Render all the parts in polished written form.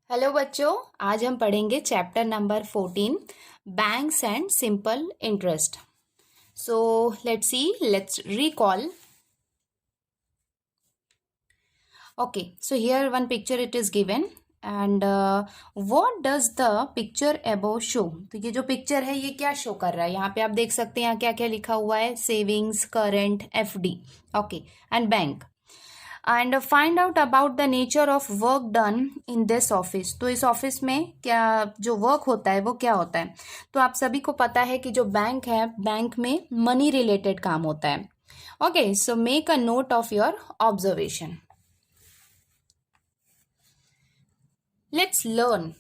Hello बच्चों, आज हम पढ़ेंगे chapter number 14 banks and simple interest. So let's recall. Okay, so here one picture it is given and what does the picture above show? तो ये जो picture है ये क्या शो कर रहा है? यहाँ पे आप देख सकते हैं यहाँ क्या क्या लिखा हुआ है. Savings, current, FD, okay, and bank. And find out about the nature of work done in this office. तो इस ऑफिस में क्या जो वर्क होता है वो क्या होता है? तो आप सभी को पता है कि जो बैंक है, बैंक में मनी रिलेटेड काम होता है. Okay, so make a note of your observation. Let's learn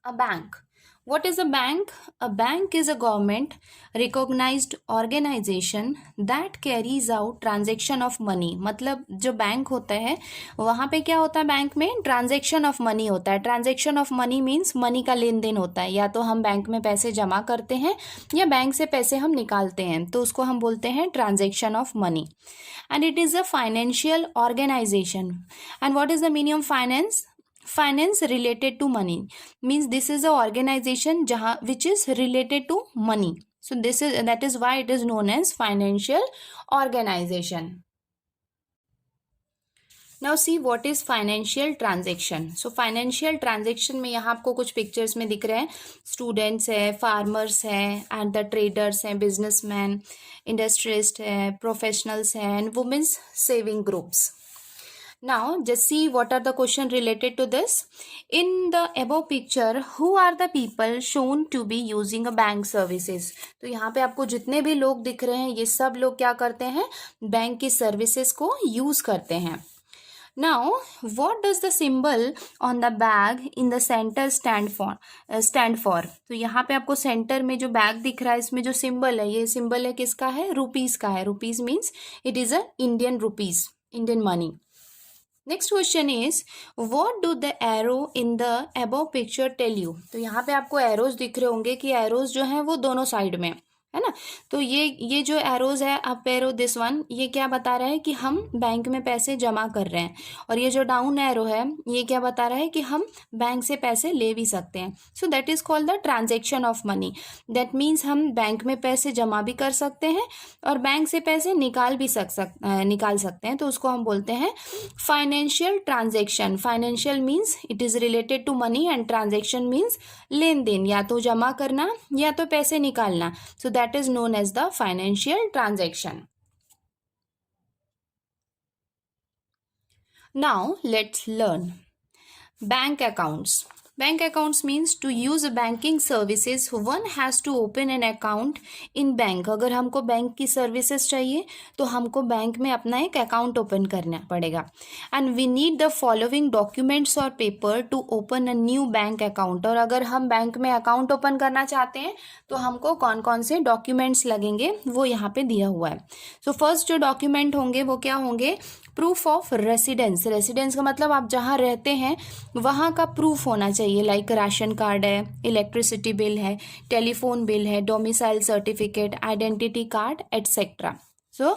a bank. What is a bank? A bank is a government recognized organization that carries out transaction of money. मतलब जो bank होता है वहाँ पे क्या होता है? बैंक में ट्रांजेक्शन ऑफ मनी होता है. Transaction of money means money का लेन देन होता है. या तो हम बैंक में पैसे जमा करते हैं या बैंक से पैसे हम निकालते हैं, तो उसको हम बोलते हैं transaction of money. And it is a financial organisation. And what is the meaning of finance? Finance related to money means this is a organization which is related to money. So that is why it is known as financial organization. Now see what is financial transaction. So financial transaction में यहाँ आपको कुछ pictures में दिख रहे हैं. Students है, farmers है, एंड द ट्रेडर्स हैं, बिजनेसमैन, इंडस्ट्रियलिस्ट है, प्रोफेशनल्स हैं, एंड women's saving groups. Now just see what are the question related to this. In the above picture, who are the people shown to be using a bank services? तो यहाँ पे आपको जितने भी लोग दिख रहे हैं ये सब लोग क्या करते हैं? बैंक की सर्विसेज को यूज करते हैं. Now what does the symbol on the bag in the center stand for? तो यहाँ पे आपको सेंटर में जो बैग दिख रहा है इसमें जो सिंबल है, ये सिंबल है किसका है? रुपीज का है. Rupees means it is a Indian rupees, Indian money. Next question is what do the arrow in the above picture tell you? तो यहाँ पे आपको एरोज दिख रहे होंगे कि एरोज जो हैं वो दोनों साइड में है ना. तो ये जो एरोज है, अप एरो, दिस वन, ये क्या बता रहा है कि हम बैंक में पैसे जमा कर रहे हैं. और ये जो डाउन एरो है ये क्या बता रहा है कि हम बैंक से पैसे ले भी सकते हैं. So that is called the transaction of money. That means हम बैंक में पैसे जमा भी कर सकते हैं और बैंक से पैसे निकाल सकते हैं. तो उसको हम बोलते हैं financial transaction. Financial means it is related to money and transaction means लेन देन, या तो जमा करना या तो पैसे निकालना. सो that is known as the financial transaction. Now let's learn bank accounts. Bank accounts means to use banking services one has to open an account in bank. अगर हमको बैंक की सर्विसेज चाहिए तो हमको बैंक में अपना एक अकाउंट ओपन करना पड़ेगा. And we need the following documents और paper to open a new bank account. और अगर हम बैंक में अकाउंट ओपन करना चाहते हैं तो हमको कौन कौन से डॉक्यूमेंट्स लगेंगे वो यहाँ पे दिया हुआ है. सो फर्स्ट जो डॉक्यूमेंट होंगे वो क्या होंगे? Proof of residence. रेसिडेंस का मतलब आप जहाँ रहते हैं वहाँ का प्रूफ होना चाहिए. लाइक राशन कार्ड है, इलेक्ट्रिसिटी बिल है, टेलीफोन बिल है, domicile certificate, identity card, etcetera. So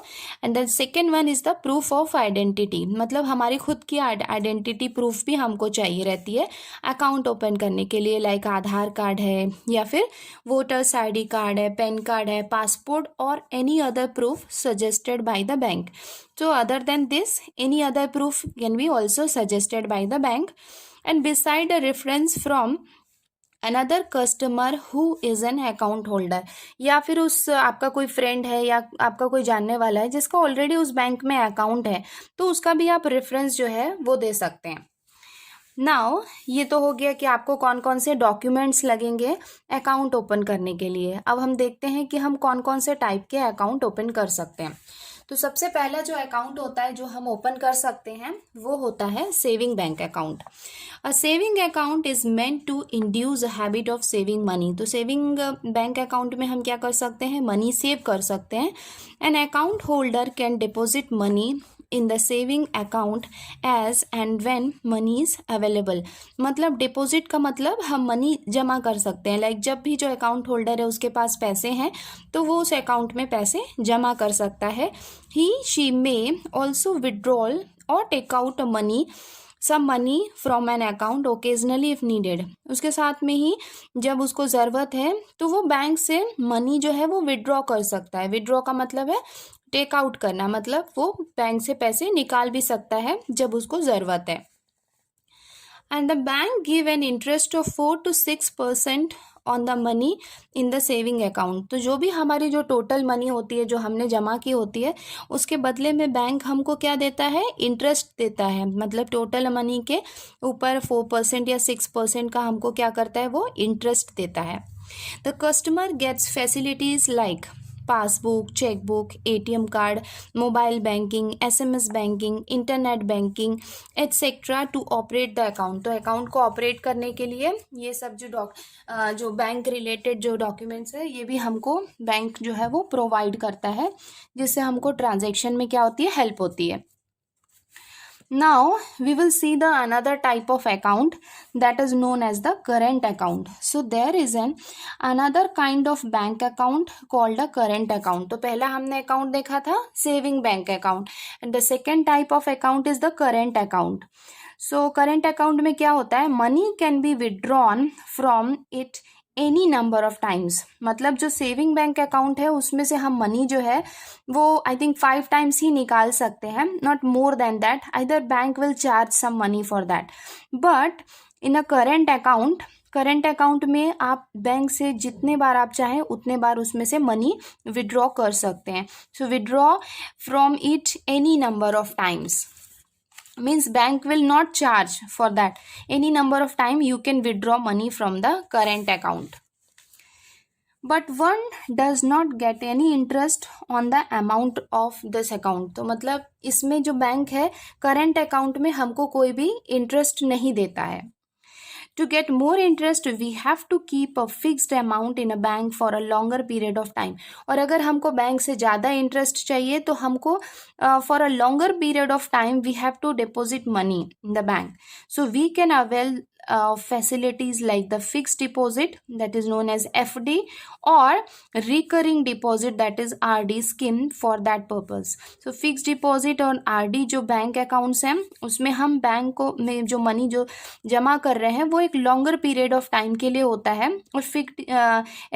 and the second one is the proof of identity. मतलब हमारी खुद की आइडेंटिटी प्रूफ भी हमको चाहिए रहती है अकाउंट ओपन करने के लिए. लाइक आधार कार्ड है या फिर वोटर्स ID कार्ड है, पैन कार्ड है, पासपोर्ट और any other proof suggested by the bank. So other than this, any other proof can be also suggested by the bank. And beside a reference from another customer who is an account holder, या फिर उस आपका कोई friend है या आपका कोई जानने वाला है जिसका ऑलरेडी उस बैंक में अकाउंट है, तो उसका भी आप रेफरेंस जो है वो दे सकते हैं. नाउ ये तो हो गया कि आपको कौन कौन से डॉक्यूमेंट्स लगेंगे अकाउंट ओपन करने के लिए. अब हम देखते हैं कि हम कौन कौन से टाइप के अकाउंट ओपन कर सकते हैं. तो सबसे पहला जो अकाउंट होता है जो हम ओपन कर सकते हैं वो होता है saving bank account. A saving account is meant to induce a habit of saving money. तो सेविंग बैंक अकाउंट में हम क्या कर सकते हैं? मनी सेव कर सकते हैं. An account holder can deposit money in the saving account as and when money is available. मतलब डिपॉजिट का मतलब हम मनी जमा कर सकते हैं. लाइक जब भी जो अकाउंट होल्डर है उसके पास पैसे हैं तो वो उस अकाउंट में पैसे जमा कर सकता है. He she may also withdrawal or take out money some money from an account occasionally if needed, उसके साथ में ही जब उसको ज़रूरत है तो वो बैंक से मनी जो है वो विड्रॉ कर सकता है। विड्रॉ का मतलब है टेक आउट करना, मतलब वो बैंक से पैसे निकाल भी सकता है जब उसको ज़रूरत है। And the bank give an interest of 4 to 6% on the money in the saving account. तो जो भी हमारी जो टोटल मनी होती है जो हमने जमा की होती है उसके बदले में बैंक हमको क्या देता है, इंटरेस्ट देता है। मतलब टोटल मनी के ऊपर 4% या 6% का हमको क्या करता है, वो इंटरेस्ट देता है। The customer gets facilities like passbook, chequebook, ATM card, mobile banking, SMS banking, internet banking etcetera to operate the account. तो अकाउंट को ऑपरेट करने के लिए ये सब जो बैंक रिलेटेड जो डॉक्यूमेंट्स है ये भी हमको बैंक जो है वो प्रोवाइड करता है, जिससे हमको ट्रांजैक्शन में क्या होती है, हेल्प होती है। Now we will see the another type of account that is known as the current account. So there is another kind of bank account called a current account. तो पहला हमने account देखा था saving bank account and the second type of account is the current account. So current account में क्या होता है, money can be withdrawn from it any number of times. मतलब जो सेविंग बैंक अकाउंट है उसमें से हम मनी जो है वो आई थिंक 5 टाइम्स ही निकाल सकते हैं, not more than that. Either bank will charge some money for that, but in a current account में आप बैंक से जितने बार आप चाहें उतने बार उसमें से मनी विड्रॉ कर सकते हैं। So withdraw from it any number of times means bank will not charge for that. Any number of time you can withdraw money from the current account, but one does not get any interest on the amount of this account. तो मतलब इसमें जो bank है current account में हमको कोई भी interest नहीं देता है। To get more interest, we have to keep a fixed amount in a bank for a longer period of time. और अगर हमको बैंक से ज़्यादा इंटरेस्ट चाहिए तो हमको for a longer period of time we have to deposit money in the bank. So we can avail facilities like the fixed deposit that is known as FD or recurring deposit that is RD scheme for that purpose. So fixed deposit और RD जो bank accounts हैं उसमें हम bank को में जो money जो जमा कर रहे हैं वो एक लॉन्गर पीरियड ऑफ टाइम के लिए होता है। और फिक्स्ड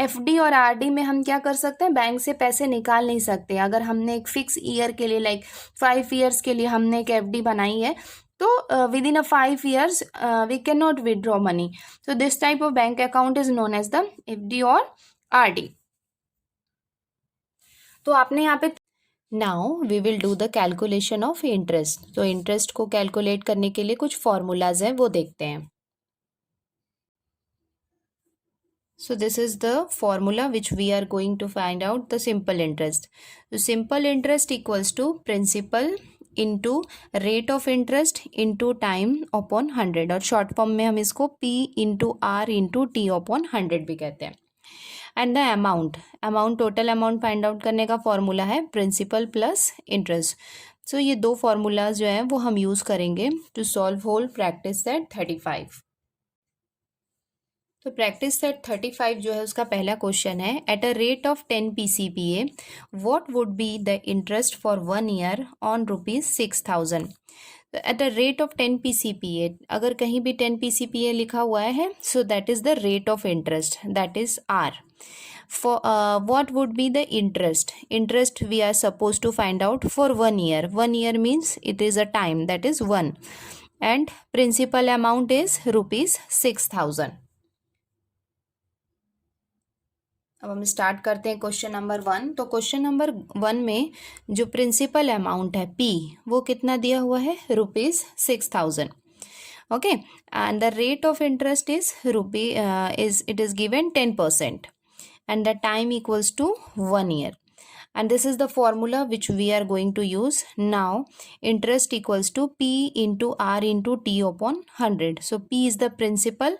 FD और RD में हम क्या कर सकते हैं, बैंक से पैसे निकाल नहीं सकते। अगर हमने एक फिक्स ईयर के लिए लाइक 5 ईयर्स के लिए हमने एक FD बनाई है तो within a 5 years we can not withdraw money. So this type of bank account is known as the FD और RD। तो आपने यहाँ पे now we will do the calculation of interest. तो इंटरेस्ट को कैलकुलेट करने के लिए कुछ फॉर्मूलाज हैं वो देखते हैं। So this is the formula which we are going to find out the simple interest. So simple interest equals to principal into rate of interest into time upon 100 और short form में हम इसको P into R into T upon 100 भी कहते हैं। And the amount total amount find out करने का formula है प्रिंसिपल प्लस इंटरेस्ट। सो ये दो फॉर्मूलाज जो हैं वो हम यूज़ करेंगे to solve whole practice set 35। तो प्रैक्टिस सेट 35 जो है उसका पहला क्वेश्चन है, at a rate of 10 PCPA what would be the interest for 1 year on ₹6000। तो at a rate of 10 PCPA, अगर कहीं भी 10 PCPA लिखा हुआ है so that is the rate of interest, that is R. For what would be the interest we are supposed to find out for 1 year. 1 year means it is a time, that is 1, and principal amount is ₹6000. अब हम start करते हैं question number 1। तो question number 1 में जो principal amount है P वो कितना दिया हुआ है, ₹6000। Okay, and the rate of interest is it is given 10% and the time equals to 1 year, and this is the formula which we are going to use now. Interest equals to P into R into T upon 100. So P is the principal,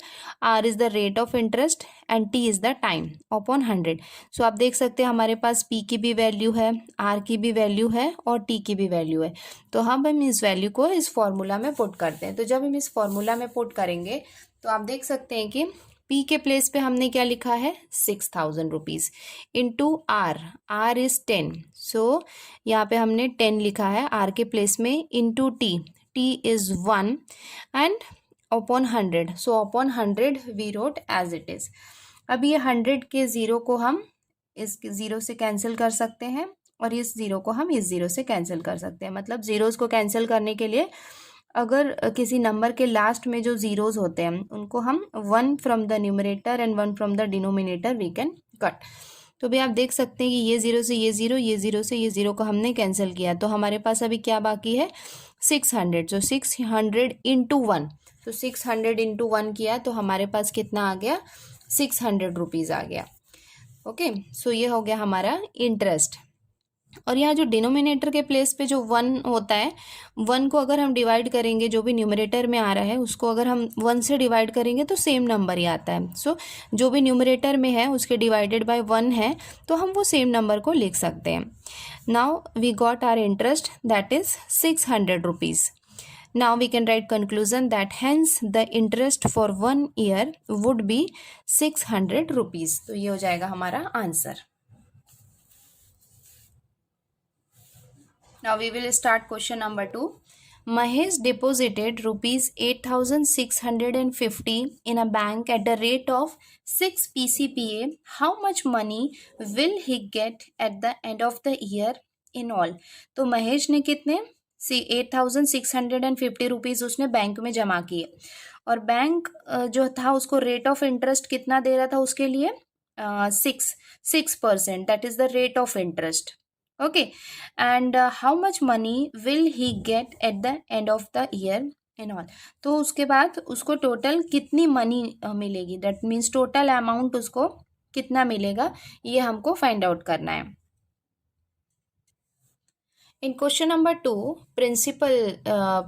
R is the rate of interest and T is the time upon 100. So आप देख सकते हैं हमारे पास P की भी value है, R की भी वैल्यू है और T की भी वैल्यू है। तो हम इस वैल्यू को इस फॉर्मूला में पुट करते हैं। तो जब हम इस फॉर्मूला में पुट करेंगे तो आप देख सकते हैं कि P के प्लेस पे हमने क्या लिखा है, ₹6000 इंटू R इज 10। सो यहाँ पे हमने 10 लिखा है R के प्लेस में, into T t is 1 and upon 100, so upon 100 we wrote as it is. अब ये 100 के ज़ीरो को हम इस ज़ीरो से कैंसिल कर सकते हैं और इस ज़ीरो को हम इस ज़ीरो से कैंसिल कर सकते हैं। मतलब ज़ीरोज़ को कैंसिल करने के लिए अगर किसी नंबर के लास्ट में जो ज़ीरोज़ होते हैं उनको हम 1 from the numerator and 1 from the denominator we can cut. तो भी आप देख सकते हैं कि ये ज़ीरो से ये ज़ीरो, ये ज़ीरो से ये ज़ीरो को हमने कैंसिल किया, तो हमारे पास अभी क्या बाकी है 600। जो 600 इंटू 1, तो 600 इंटू 1 किया तो हमारे पास कितना आ गया 600 रुपीज़ आ गया। ओके, सो ये हो गया हमारा इंटरेस्ट। और यहाँ जो डिनोमिनेटर के प्लेस पे जो 1 होता है, 1 को अगर हम डिवाइड करेंगे, जो भी न्यूमरेटर में आ रहा है उसको अगर हम 1 से डिवाइड करेंगे तो सेम नंबर ही आता है। सो जो भी न्यूमरेटर में है उसके डिवाइडेड बाय 1 है तो हम वो सेम नंबर को लिख सकते हैं। Now we got our interest that is 600 rupees. Now we can write conclusion that hence the interest for 1 year would be 600 rupees। तो ये हो जाएगा हमारा answer. Now we will start question number 2. Mahesh deposited rupees 8,650 in a bank at the rate of 6 PCPA. How much money will he get at the end of the year in all? तो महेश ने कितने 8,650 rupees उसने bank में जमा किए और bank जो था उसको रेट ऑफ इंटरेस्ट कितना दे रहा था उसके लिए 6%, that is the rate of interest. Okay, and how much money will he get at the end of the year in all. तो उसके बाद उसको टोटल कितनी मनी मिलेगी, दैट मीन्स टोटल अमाउंट उसको कितना मिलेगा, ये हमको फाइंड आउट करना है। इन क्वेश्चन नंबर 2 प्रिंसिपल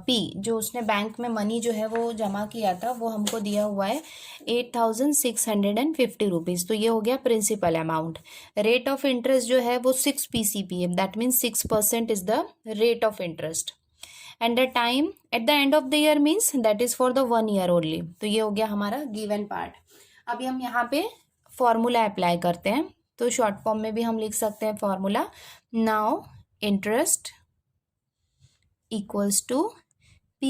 पी जो उसने बैंक में मनी जो है वो जमा किया था वो हमको दिया हुआ है 8,650 रुपीज़। तो ये हो गया principal amount. Rate of interest जो है वो 6 PCPA, that means 6% is the rate of interest. And the time at the end of the year means that is for the 1 year only. तो ये हो गया हमारा गिवन पार्ट। अभी हम यहाँ पे फॉर्मूला अप्लाई करते हैं, तो शॉर्ट फॉर्म में भी हम लिख सकते हैं formula. Now interest equals to P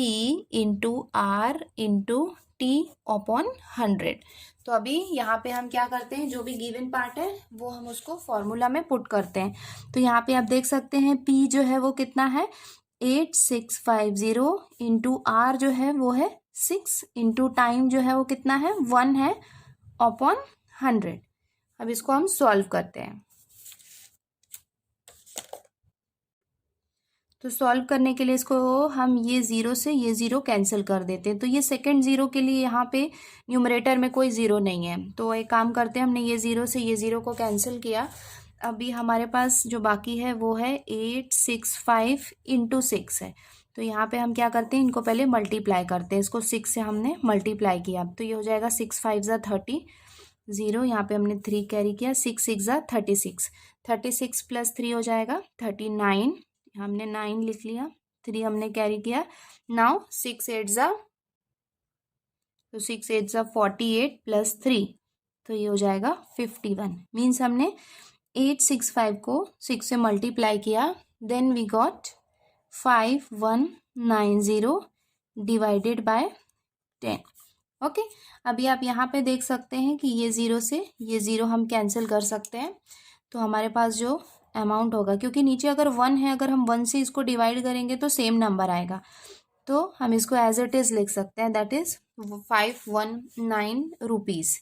into R into T upon 100। तो अभी यहाँ पे हम क्या करते हैं, जो भी गिवन पार्ट है वो हम उसको फॉर्मूला में पुट करते हैं। तो यहाँ पे आप देख सकते हैं P जो है वो कितना है 8650 इंटू R जो है वो है 6 इंटू टाइम जो है वो कितना है 1 है अपॉन 100। अब इसको हम सॉल्व करते हैं। तो सॉल्व करने के लिए इसको हम ये ज़ीरो से ये ज़ीरो कैंसिल कर देते हैं। तो ये सेकंड ज़ीरो के लिए यहाँ पे न्यूमरेटर में कोई ज़ीरो नहीं है, तो एक काम करते हैं, हमने ये ज़ीरो से ये ज़ीरो को कैंसिल किया। अभी हमारे पास जो बाकी है वो है 865 इंटू 6 है। तो यहाँ पे हम क्या करते हैं, इनको पहले मल्टीप्लाई करते हैं। इसको 6 से हमने मल्टीप्लाई किया, तो ये हो जाएगा 6 5 ज़ा 30, ज़ीरो यहाँ पे हमने 3 कैरी किया, 6 6 ज़ा 36, 36 प्लस 3 हो जाएगा 39, हमने 9 लिख लिया, 3 हमने कैरी किया। नाउ 6 8 ज़ा, तो 6 8 ज़ा 48 प्लस 3, तो ये हो जाएगा 51। मीन्स हमने 865 को 6 से मल्टीप्लाई किया, then we got 5190 divided by 10। Okay, अभी आप यहाँ पे देख सकते हैं कि ये ज़ीरो से ये ज़ीरो हम कैंसिल कर सकते हैं। तो हमारे पास जो अमाउंट होगा, क्योंकि नीचे अगर 1 है, अगर हम 1 से इसको डिवाइड करेंगे तो सेम नंबर आएगा, तो हम इसको एज इट इज़ लिख सकते हैं, दैट इज़ 519 रुपीज़।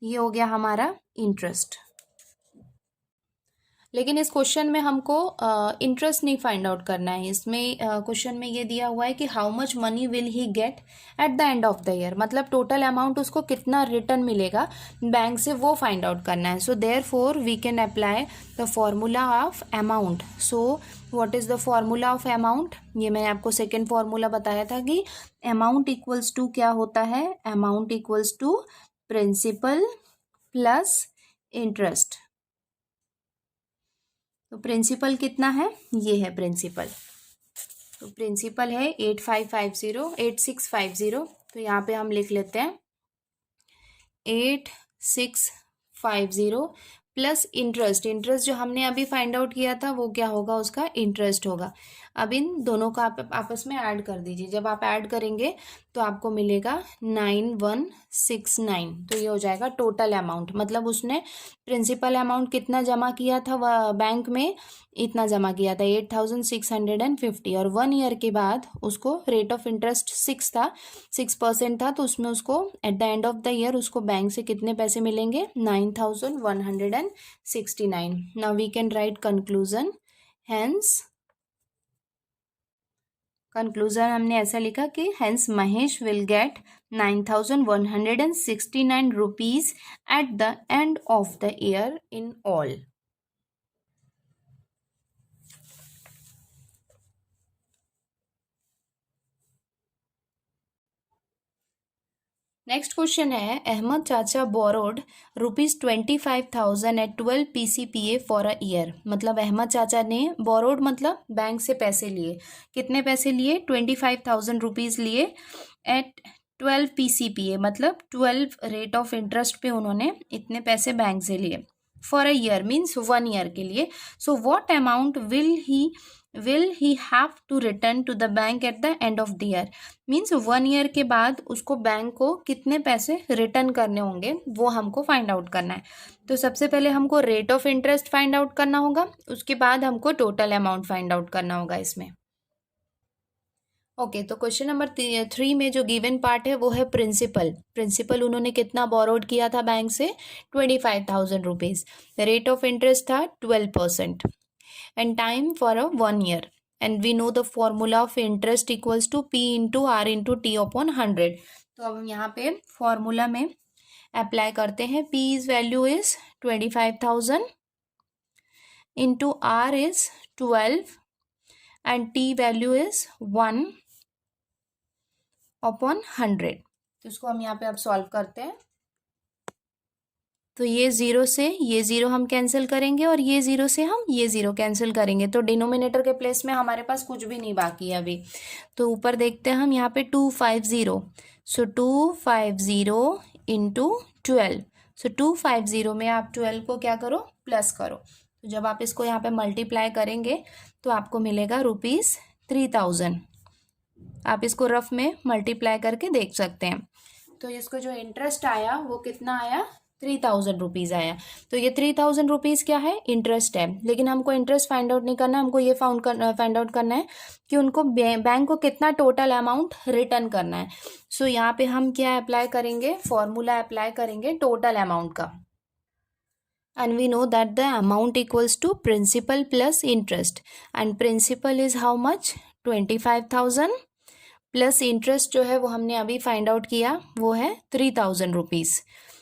ये हो गया हमारा इंटरेस्ट। लेकिन इस क्वेश्चन में हमको इंटरेस्ट नहीं फाइंड आउट करना है। इसमें क्वेश्चन में ये दिया हुआ है कि how much money will he get at the end of the year, मतलब टोटल अमाउंट उसको कितना रिटर्न मिलेगा बैंक से वो फाइंड आउट करना है। So therefore we can apply the formula of amount. So what is the formula of amount, ये मैंने आपको सेकेंड फॉर्मूला बताया था कि अमाउंट इक्वल्स टू क्या होता है, amount equals to principal plus interest. तो प्रिंसिपल कितना है, ये है प्रिंसिपल। तो प्रिंसिपल है 8650, तो यहाँ पे हम लिख लेते हैं 8650 प्लस इंटरेस्ट। इंटरेस्ट जो हमने अभी फाइंड आउट किया था वो क्या होगा, उसका इंटरेस्ट होगा। अब इन दोनों का आप आपस में ऐड कर दीजिए। जब आप ऐड करेंगे तो आपको मिलेगा 9169। तो ये हो जाएगा टोटल अमाउंट, मतलब उसने प्रिंसिपल अमाउंट कितना जमा किया था बैंक में, इतना जमा किया था 8650, और 1 ईयर के बाद उसको रेट ऑफ इंटरेस्ट 6% था, तो उसमें उसको at the end of the year उसको बैंक से कितने पैसे मिलेंगे, 9169। Now we can write conclusion. Hence conclusion हमने ऐसा लिखा कि hence Mahesh will get 9169 rupees at the end of the year in all. Next question है, अहमद चाचा borrowed ₹25,000 at 12 PCPA for a year. मतलब अहमद चाचा ने बोरोड मतलब बैंक से पैसे लिए, कितने पैसे लिए, 25,000 रुपीज़ लिए एट 12 PCPA, मतलब 12 रेट ऑफ इंटरेस्ट पे उन्होंने इतने पैसे बैंक से लिए for a year means 1 year के लिए। So what amount will he have to return to the bank at the end of the year, means 1 year के बाद उसको बैंक को कितने पैसे रिटर्न करने होंगे वो हमको फाइंड आउट करना है। तो सबसे पहले हमको rate of interest find out करना होगा, उसके बाद हमको टोटल अमाउंट फाइंड आउट करना होगा इसमें। ओके तो क्वेश्चन नंबर 3 में जो गिवन पार्ट है वो है प्रिंसिपल उन्होंने कितना बोरोड किया था बैंक से, 25,000 रुपीज़। रेट ऑफ इंटरेस्ट था 12% and time for a 1 year, and we know the formula of interest equals to P into R into T upon 100। तो अब हम यहाँ पे फॉर्मूला में अप्लाई करते हैं। P is value is 25,000 into R is 12 and T value is 1 upon 100। तो इसको हम यहाँ पे अब सॉल्व करते हैं। तो ये 0 से ये 0 हम कैंसिल करेंगे और ये 0 से हम ये 0 कैंसिल करेंगे, तो डिनोमिनेटर के प्लेस में हमारे पास कुछ भी नहीं बाकी है अभी। तो ऊपर देखते हैं हम यहाँ पे 250, सो 250 इंटू 12, सो 250 में आप 12 को क्या करो, प्लस करो। तो जब आप इसको यहाँ पे मल्टीप्लाई करेंगे तो आपको मिलेगा ₹3000। आप इसको रफ में मल्टीप्लाई करके देख सकते हैं। तो इसको जो इंटरेस्ट आया वो कितना आया, 3000 रुपीज़ आया। तो ये 3000 रुपीज़ क्या है, इंटरेस्ट है, लेकिन हमको इंटरेस्ट फाइंड आउट नहीं करना, हमको ये फाइंड आउट करना है कि उनको बैंक को कितना टोटल अमाउंट रिटर्न करना है। सो यहाँ पे हम क्या अप्लाई करेंगे, फॉर्मूला अप्लाई करेंगे टोटल अमाउंट का। And we know that the amount equals to principal plus interest, and principal is how much, 25,000 plus interest जो है वो हमने अभी फाइंड आउट किया वो है 3000 रुपीज़।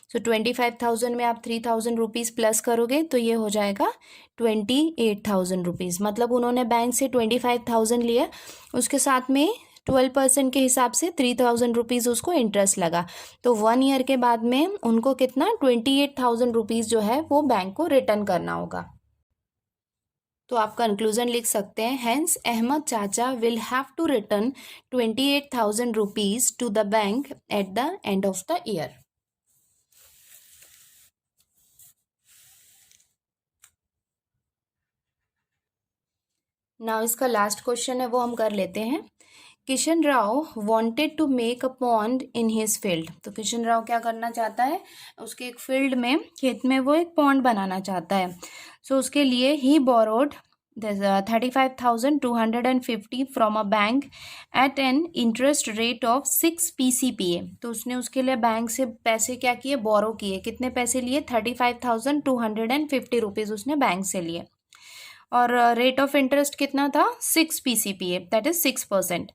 सो 25,000 में आप 3000 रुपीज़ प्लस करोगे तो ये हो जाएगा 28,000 रुपीज़। मतलब उन्होंने बैंक से 25,000 लिया, उसके साथ में 12% के हिसाब से 3000 रुपीज़ उसको इंटरेस्ट लगा। तो 1 ईयर के बाद में उनको कितना, 28,000 रुपीज़ जो है वो बैंक को रिटर्न करना होगा। तो आप कंक्लूजन लिख सकते हैं, हेंस अहमद चाचा will have to return 28,000 rupees to the bank at the end of the year. Now इसका लास्ट क्वेश्चन है वो हम कर लेते हैं। Kishan Rao wanted to make a pond in his field. तो किशन राव क्या करना चाहता है, उसके एक फील्ड में, खेत में वो एक पॉन्ड बनाना चाहता है। सो उसके लिए he borrowed 35,250 from a bank at an interest rate of 6 PCPA। तो उसने उसके लिए बैंक से पैसे क्या किए, बोरो किए। कितने पैसे लिए, 35,250 रुपीज़ उसने बैंक से लिए, और रेट ऑफ इंटरेस्ट कितना था, 6 PCPA, that is 6%।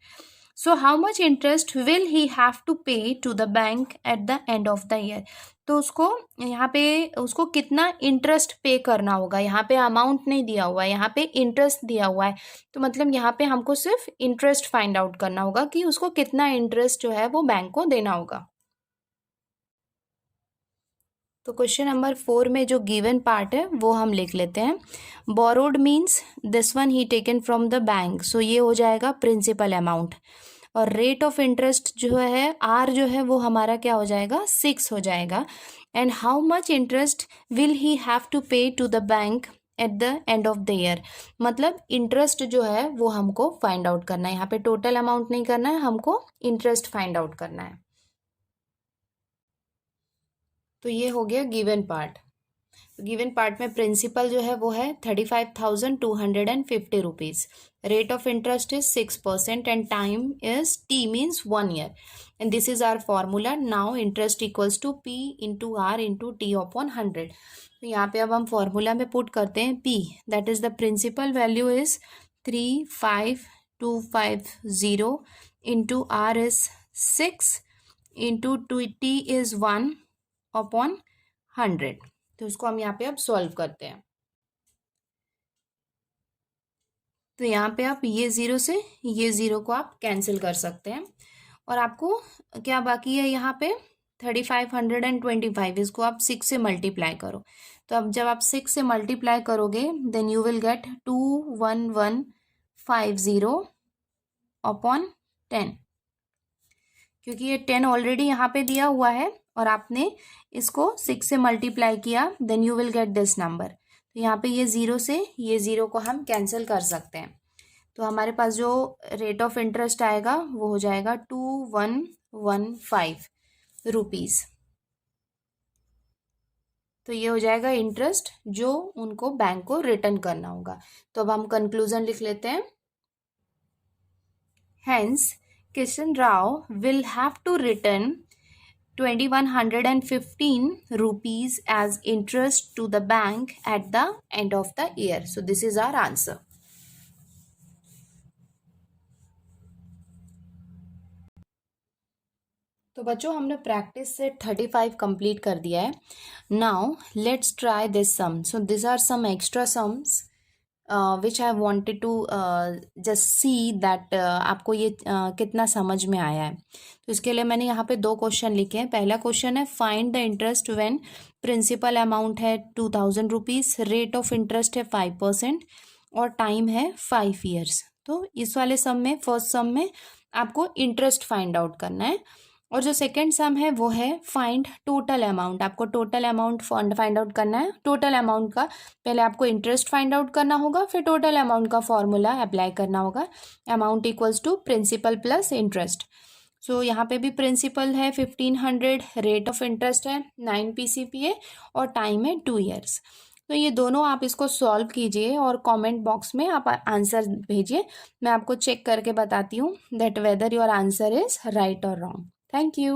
So how much interest will he have to pay to the bank at the end of the year. तो उसको यहाँ पे उसको कितना इंटरेस्ट पे करना होगा, यहाँ पे अमाउंट नहीं दिया हुआ है, यहाँ पे इंटरेस्ट दिया हुआ है। तो मतलब यहाँ पे हमको सिर्फ इंटरेस्ट फाइंड आउट करना होगा कि उसको कितना इंटरेस्ट जो है वो बैंक को देना होगा। तो क्वेश्चन नंबर 4 में जो गिवन पार्ट है वो हम लिख लेते हैं। Borrowed means this one he taken from the bank, so ये हो जाएगा प्रिंसिपल अमाउंट, और रेट ऑफ इंटरेस्ट जो है आर जो है वो हमारा क्या हो जाएगा, 6 हो जाएगा। And how much interest will he have to pay to the bank at the end of the year, मतलब इंटरेस्ट जो है वो हमको फाइंड आउट करना है। यहाँ पे टोटल अमाउंट नहीं करना है, हमको इंटरेस्ट फाइंड आउट करना है। तो ये हो गया गिवन पार्ट। गिवन पार्ट में प्रिंसिपल जो है वो है 35,250 rupees. Rate of interest is 6% and time is T means 1 year and this is our formula. Now interest equals to P into R into T upon 100। तो यहाँ पे अब हम फॉर्मूला में पुट करते हैं P, that is the principal value is 35250 into R is 6 into T is 1 upon 100। तो इसको हम यहाँ पे अब सॉल्व करते हैं। तो यहाँ पे आप ये ज़ीरो से ये ज़ीरो को आप कैंसिल कर सकते हैं और आपको क्या बाकी है यहाँ पे 3525, इसको आप 6 से मल्टीप्लाई करो। तो अब जब आप 6 से मल्टीप्लाई करोगे then you will get 21150 upon 10, क्योंकि ये 10 ऑलरेडी यहाँ पे दिया हुआ है और आपने इसको 6 से मल्टीप्लाई किया, then you will get this number. तो यहाँ पे ये ज़ीरो से ये ज़ीरो को हम कैंसिल कर सकते हैं। तो हमारे पास जो रेट ऑफ इंटरेस्ट आएगा वो हो जाएगा 2115 रुपीज़। तो ये हो जाएगा इंटरेस्ट जो उनको बैंक को रिटर्न करना होगा। तो अब हम कंक्लूजन लिख लेते हैं। Hence Kishan Rao will have to return 2115 rupees as interest to the bank at the end of the year. So this is our answer. तो बच्चों हमने प्रैक्टिस से 35 कंप्लीट कर दिया है। Now let's try this sum. So this are some extra sums which I wanted to just see that आपको ये कितना समझ में आया है। तो इसके लिए मैंने यहाँ पे 2 क्वेश्चन लिखे हैं। पहला क्वेश्चन है find the interest when principal amount है 2000 रुपीज़, रेट ऑफ इंटरेस्ट है 5% और टाइम है 5 ईयर्स। तो इस वाले सम में, फर्स्ट सम में आपको इंटरेस्ट फाइंड आउट करना है और जो सेकेंड सम है वो है फाइंड टोटल अमाउंट। आपको टोटल अमाउंट फाइंड आउट करना है। टोटल अमाउंट का पहले आपको इंटरेस्ट फाइंड आउट करना होगा, फिर टोटल अमाउंट का फॉर्मूला अप्लाई करना होगा। Amount equals to principal plus interest. So यहाँ पे भी प्रिंसिपल है 1500, रेट ऑफ इंटरेस्ट है 9 PCPA और टाइम है 2 ईयर्स। तो ये दोनों आप इसको सॉल्व कीजिए और कमेंट बॉक्स में आप आंसर भेजिए। मैं आपको चेक करके बताती हूँ that whether your answer is right और रॉन्ग। Thank you.